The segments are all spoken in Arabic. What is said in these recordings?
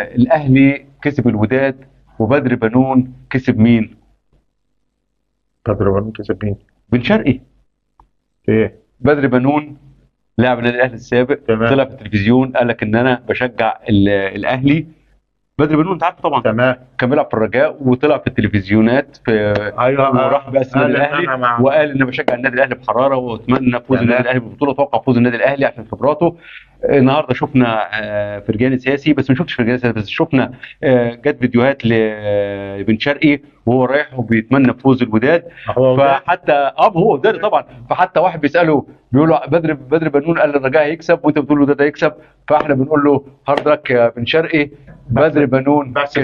الاهلي كسب الوداد وبدر بنون كسب مين؟ بدر بنون كسب مين؟ بن شرقي. ايه؟ بدر بنون لاعب النادي الاهلي السابق تمام. طلع في التلفزيون قال لك ان انا بشجع الاهلي. بدر بنون انت عارف طبعا تمام. كان بيلعب في الرجاء وطلع في التلفزيونات ايوه. وراح باسم النادي الاهلي وقال ان بشجع النادي الاهلي بحراره واتمنى فوز النادي الاهلي بالبطوله. توقع فوز النادي الاهلي عشان خبراته. النهارده شفنا فرجاني سياسي، بس ما شفتش فرجاني سياسي، بس شفنا جت فيديوهات لبن شرقي وهو رايح وبيتمنى فوز الوداد. فحتى هو وداد طبعا. فحتى واحد بيساله بيقول له بدر بنون قال الرجاء هيكسب وانت بتقول له ده هيكسب، فاحنا بنقول له هارد لك يا بن شرقي. بدر بنون بس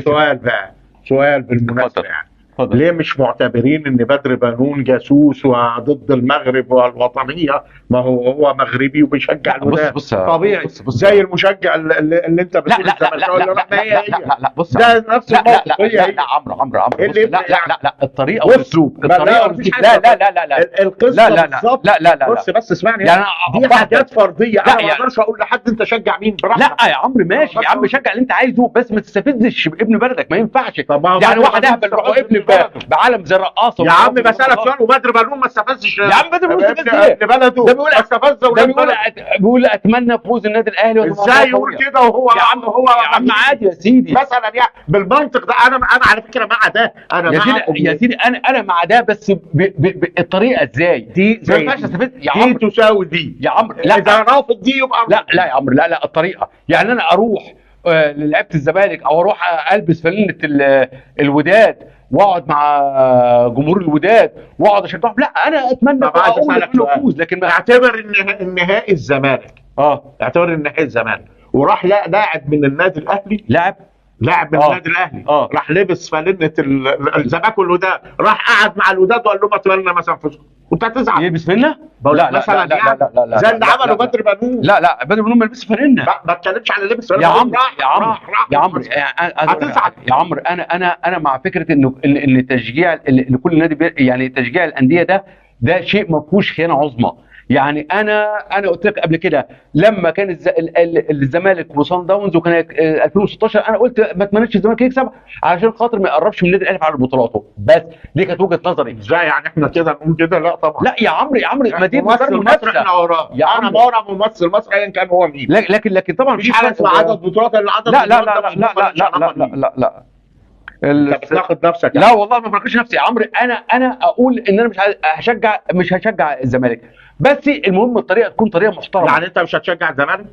سؤال بالمناسبه يعني ليه مش معتبرين ان بدر بنون جاسوس وضد المغرب والوطنيه؟ ما هو مغربي وبيشجع الوداد. بص طبيعي. بص زي المشجع اللي انت بتقول لا بص ده نفس الموقف. لا عمرو لا الطريقه والاسلوب. لا القصه بالظبط. لا بس اسمعني يعني دي حاجات فرديه. انا ما اقدرش اقول لحد انت شجع مين براحتك. لا يا عمرو ماشي يا عم شجع اللي انت عايزه، بس ما تستفزش ابن بلدك، ما ينفعش. يعني واحد اهبل روح ابن بعالم زي الرقاصه. يا عم بسالك سؤال وبدر بنون ما استفزش. يا عم بدر بنون ابن بلده ده بيقول اتمنى فوز النادي الاهلي. ازاي يقول كده وهو يا عم عادي يا سيدي مثلا يعني بالمنطق ده. انا على فكره مع ده. انا يا سيدي انا مع ده، بس الطريقه ازاي دي ما ينفعش استفز يا عم. دي تساوي دي يا عم. لا اذا رافض دي يبقى لا يا عم. لا الطريقه يعني انا اروح للعيبه الزمالك او اروح البس فانلة الوداد واقعد مع جمهور الوداد واقعد اشجعهم. لا انا اتمنى اقول فوز، لكن اعتبر ان النهائي الزمالك اعتبر النهائي الزمالك وراح لاعب من النادي الاهلي لاعب من النادي الاهلي راح لبس فانلة الزمالك والوداد، راح قعد مع الوداد وقال لهم اتمنى مثلا فوزكم. كنت هتزعل يلبس فانلة؟ لا مثلا لا زي اللي عمله بدر بنون. لا بدر بنون ما لبسش فانلة. ما اتكلمش على لبس يا عمرو هتزعل يا عمرو. انا مع فكره ان تشجيع لكل نادي يعني تشجيع الانديه ده شيء ما فيهوش خيانه عظمى. يعني انا قلت لك قبل كده لما كان الزمالك وصن داونز وكان 2016 انا قلت ما اتمنىش الزمالك يكسب علشان خاطر ما يقربش من النادي الاهلي على بطولاته، بس دي كانت وجهه نظري. ازاي يعني احنا كده نقول كده؟ لا طبعا. لا يا عمرو ما دي ممثل مصر احنا وراه. انا ورا ممثل مصر ايا كان هو مين. لكن طبعا مفيش حاجه اسمها عدد بطولات الا عدد لا انت بتاخد نفسك لا والله ما بناقش نفسي يا عمرو. انا اقول ان انا مش هشجع الزمالك، بس المهم الطريقه تكون طريقه محترمه. يعني انت مش هتشجع الزمالك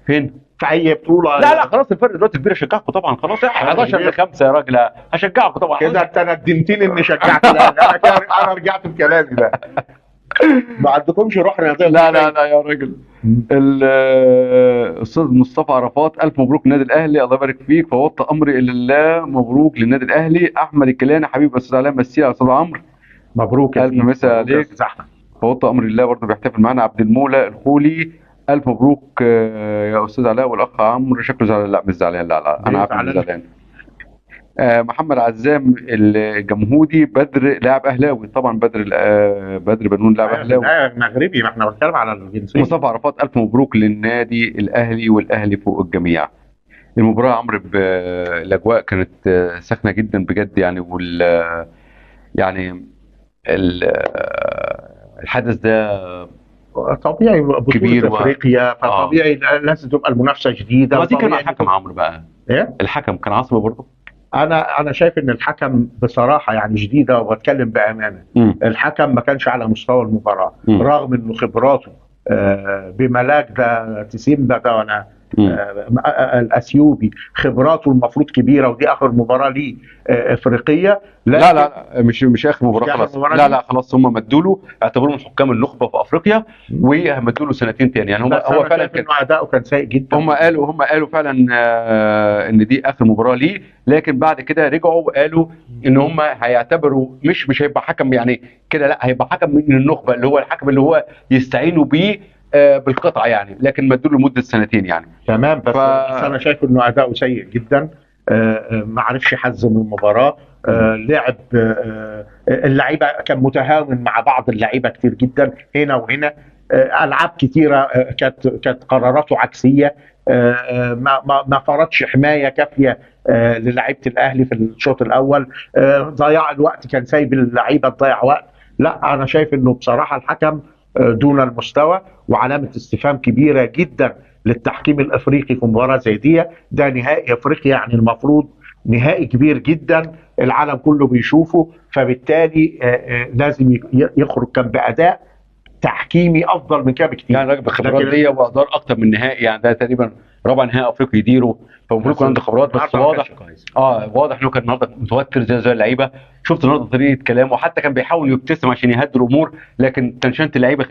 فين؟ في اي بطوله؟ لا خلاص الفرق دلوقتي كبير. اشجعكم طبعا خلاص 11-5 يا راجل. هشجعكم طبعا. كده انت ندمتني اني شجعت. انا رجعت في كلامي ده. ما عندكمش روح رياضيه؟ لا يا راجل. الاستاذ مصطفى عرفات الف مبروك للنادي الاهلي. الله يبارك فيك. فوضت امري الى الله. مبروك للنادي الاهلي. احمد الكيلاني حبيبي استاذ علاء مسيه يا استاذ عمرو. مبروك الف مساء عليك. فوضت امري لله برضه بيحتفل معانا عبد المولى الخولي. الف مبروك يا استاذ علاء. والاخ عمرو شكله زعلان. لا مش زعلان. لا انا عارف انه زعلان. محمد عزام الجمهودي بدر لاعب اهلاوي طبعا. بدر بنون لاعب اهلاوي مغربي. ما احنا بنتكلم على الجنسيه. مصطفى عرفات الف مبروك للنادي الاهلي والاهلي فوق الجميع. المباراه عمرو الاجواء كانت ساخنه جدا بجد يعني. يعني الحدث ده طبيعي بطولة افريقيا فطبيعي لازم تبقى المنافسه شديده. ما دي كان الحكم عمرو بقى ايه؟ الحكم كان عصبي برضه. انا شايف ان الحكم بصراحه يعني شديده وبتكلم بامانه. الحكم ما كانش على مستوى المباراه رغم انه خبراته بملاك ده تسيمبا ده وانا الاثيوبي خبراته المفروض كبيره ودي اخر مباراه ليه افريقيه. لا مش اخر مباراه خلاص. لا خلاص هم مدوا له اعتبروه من حكام النخبه في افريقيا ومدوا له سنتين تاني. يعني هو فعلا كان اداؤه كان سيء جدا. هم قالوا فعلا ان دي اخر مباراه ليه، لكن بعد كده رجعوا وقالوا ان هم هيعتبروا مش هيبقى حكم يعني كده، لا هيبقى حكم من النخبه اللي هو الحكم اللي هو يستعينوا بيه بالقطعه يعني، لكن مدوا له مده سنتين يعني. تمام. بس انا شايف انه اداؤه سيء جدا. ما عرفش يحزم المباراه. لعب اللعيبه كان متهاون مع بعض اللعيبه كتير جدا هنا وهنا. العاب كتيره كانت قراراته عكسيه، ما فرضش حمايه كافيه للاعيبه الاهلي في الشوط الاول، ضياع الوقت، كان سايب اللعيبه تضيع وقت. لا انا شايف انه بصراحه الحكم دون المستوى، وعلامه استفهام كبيره جدا للتحكيم الافريقي في مباراه زي دي. ده نهائي افريقيا، يعني المفروض نهائي كبير جدا العالم كله بيشوفه، فبالتالي لازم يخرج كان باداء تحكيمي افضل من كده بكتير. يعني راجل بالخبرات دي وادار اكتر من نهائي، يعني ده تقريبا رابع نهائي افريقي يديره، فالمفروض يكون عنده خبرات. بس واضح واضح انه كان النهارده متوتر زي اللعيبه. شفت النهارده طريقه كلامه، وحتى كان بيحاول يبتسم عشان يهدي الامور، لكن تنشنت اللعيبه خلته